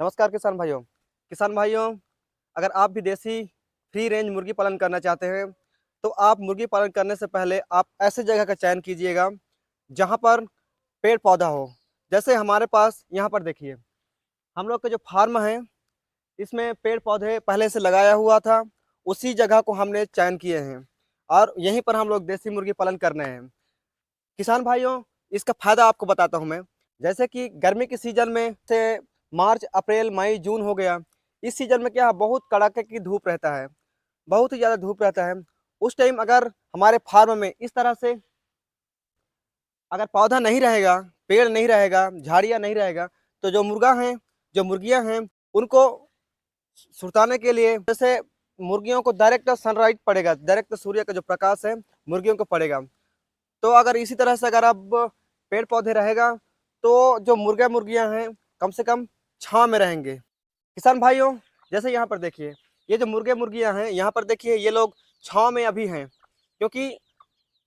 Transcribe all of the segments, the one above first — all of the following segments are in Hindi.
नमस्कार किसान भाइयों, अगर आप भी देसी फ्री रेंज मुर्गी पालन करना चाहते हैं तो आप मुर्गी पालन करने से पहले आप ऐसे जगह का चयन कीजिएगा जहां पर पेड़ पौधा हो। जैसे हमारे पास यहाँ पर देखिए, हम लोग का जो फार्म है इसमें पेड़ पौधे पहले से लगाया हुआ था। उसी जगह को हमने चयन किए हैं और यहीं पर हम लोग देसी मुर्गी पालन करने हैं। किसान भाइयों, इसका फायदा आपको बताता हूँ मैं। जैसे कि गर्मी के सीजन में से मार्च अप्रैल मई जून हो गया, इस सीजन में क्या है, बहुत कड़ाके की धूप रहता है, बहुत ही ज़्यादा धूप रहता है। उस टाइम अगर हमारे फार्म में इस तरह से अगर पौधा नहीं रहेगा, पेड़ नहीं रहेगा, झाड़ियाँ नहीं रहेगा, तो जो मुर्गा हैं, जो मुर्गियाँ हैं, उनको सुताने के लिए जैसे मुर्गियों को डायरेक्ट सनलाइट पड़ेगा, डायरेक्ट सूर्य का जो प्रकाश है मुर्गियों को पड़ेगा। तो अगर इसी तरह से अगर अब पेड़ पौधे रहेगा तो जो मुर्गा मुर्गियां हैं कम से कम छांव में रहेंगे। किसान भाइयों, जैसे यहाँ पर देखिए, ये जो मुर्गे मुर्गियां हैं यहाँ पर देखिए, ये लोग छांव में अभी हैं क्योंकि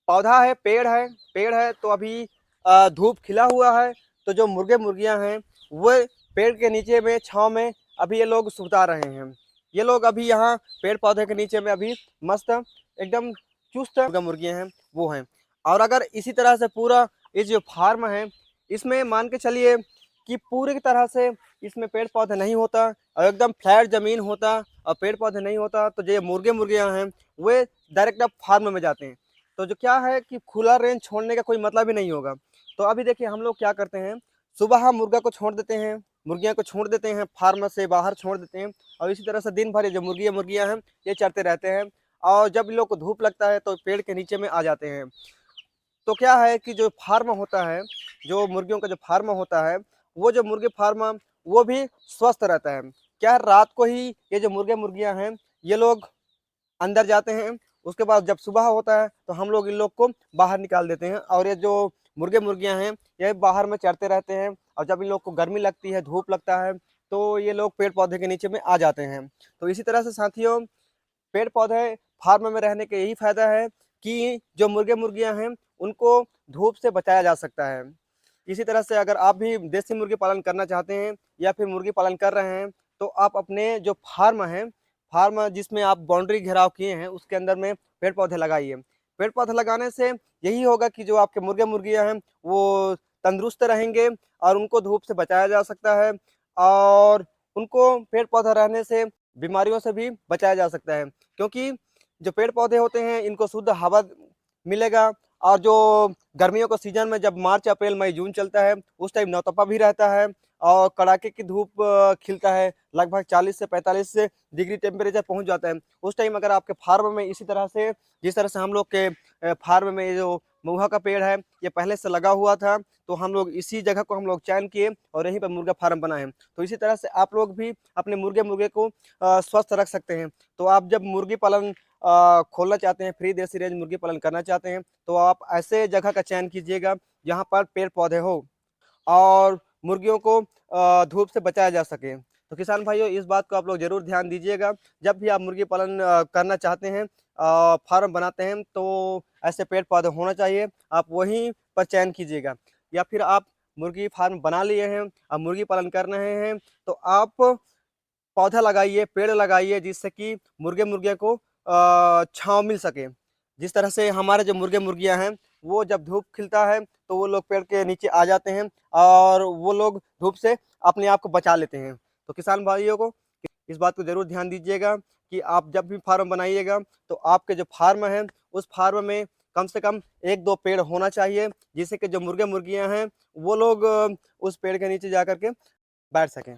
पौधा है, पेड़ है तो अभी धूप खिला हुआ है। तो जो मुर्गे मुर्गियां हैं वो पेड़ के नीचे में छांव में अभी ये लोग सुता रहे हैं। ये लोग अभी यहाँ पेड़ पौधे के नीचे में अभी मस्त एकदम चुस्त मुर्गा मुर्गियां हैं वो हैं। और अगर इसी तरह से पूरा ये जो फार्म है इसमें मान के चलिए कि पूरी तरह से इसमें पेड़ पौधे नहीं होता और एकदम फ्लैट ज़मीन होता और पेड़ पौधे नहीं होता, तो जो मुर्गे मुर्गियाँ हैं वे डायरेक्ट अब फार्म में जाते हैं। तो जो क्या है कि खुला रेंज छोड़ने का कोई मतलब ही नहीं होगा। तो अभी देखिए हम लोग क्या करते हैं, सुबह हम मुर्गा को छोड़ देते हैं, मुर्गियाँ को छोड़ देते हैं, फार्म से बाहर छोड़ देते हैं और इसी तरह से दिन भर ये जो मुर्गियाँ हैं ये चरते रहते हैं। और जब इन लोग को धूप लगता है तो पेड़ के नीचे में आ जाते हैं। तो क्या है कि जो फार्म होता है, जो मुर्गियों का जो फार्म होता है, वो जो मुर्गी फार्म वो भी स्वस्थ रहता है। क्या है, रात को ही ये जो मुर्गे मुर्गियां हैं ये लोग अंदर जाते हैं, उसके बाद जब सुबह होता है तो हम लोग इन लोग को बाहर निकाल देते हैं और ये जो मुर्गे मुर्गियां हैं ये बाहर में चरते रहते हैं। और जब इन लोग को गर्मी लगती है, धूप लगता है, तो ये लोग पेड़ पौधे के नीचे में आ जाते हैं। तो इसी तरह से साथियों, पेड़ पौधे फार्म में रहने का यही फायदा है कि जो मुर्गे मुर्गियां हैं उनको धूप से बचाया जा सकता है। इसी तरह से अगर आप भी देसी मुर्गी पालन करना चाहते हैं या फिर मुर्गी पालन कर रहे हैं तो आप अपने जो फार्म है, फार्म जिसमें आप बाउंड्री घेराव किए हैं उसके अंदर में पेड़ पौधे लगाइए। पेड़ पौधे लगाने से यही होगा कि जो आपके मुर्गे मुर्गियां हैं वो तंदुरुस्त रहेंगे और उनको धूप से बचाया जा सकता है और उनको पेड़ पौधा रहने से बीमारियों से भी बचाया जा सकता है। क्योंकि जो पेड़ पौधे होते हैं इनको शुद्ध हवा मिलेगा और जो गर्मियों का सीजन में जब मार्च अप्रैल मई जून चलता है उस टाइम नौतपा भी रहता है और कड़ाके की धूप खिलता है, लगभग 40 से 45 डिग्री टेम्परेचर पहुंच जाता है। उस टाइम अगर आपके फार्म में इसी तरह से, जिस तरह से हम लोग के फार्म में ये जो महुआ का पेड़ है ये पहले से लगा हुआ था, तो हम लोग इसी जगह को हम लोग चयन किए और यहीं पर मुर्गा फार्म बनाए। तो इसी तरह से आप लोग भी अपने मुर्गे मुर्गे को स्वस्थ रख सकते हैं। तो आप जब मुर्गी पालन खोलना चाहते हैं, फ्री देसी रेंज मुर्गी पालन करना चाहते हैं, तो आप ऐसे जगह का चयन कीजिएगा जहाँ पर पेड़ पौधे हो और मुर्गियों को धूप से बचाया जा सके। तो किसान भाइयों, इस बात को आप लोग ज़रूर ध्यान दीजिएगा। जब भी आप मुर्गी पालन करना चाहते हैं, फार्म बनाते हैं, तो ऐसे पेड़ पौधे होना चाहिए, आप वहीं पर चयन कीजिएगा। या फिर आप मुर्गी फार्म बना लिए हैं, अब मुर्गी पालन कर रहे हैं, तो आप पौधा लगाइए, पेड़ लगाइए जिससे कि मुर्गे मुर्गियों को छाँव मिल सके। जिस तरह से हमारे जो मुर्गे मुर्गियाँ हैं वो जब धूप खिलता है तो वो लोग पेड़ के नीचे आ जाते हैं और वो लोग धूप से अपने आप को बचा लेते हैं। तो किसान भाइयों को इस बात को ज़रूर ध्यान दीजिएगा कि आप जब भी फार्म बनाइएगा तो आपके जो फार्म है उस फार्म में कम से कम 1-2 पेड़ होना चाहिए, जिससे कि जो मुर्गे मुर्गियाँ हैं वो लोग उस पेड़ के नीचे जा कर के बैठ सकें।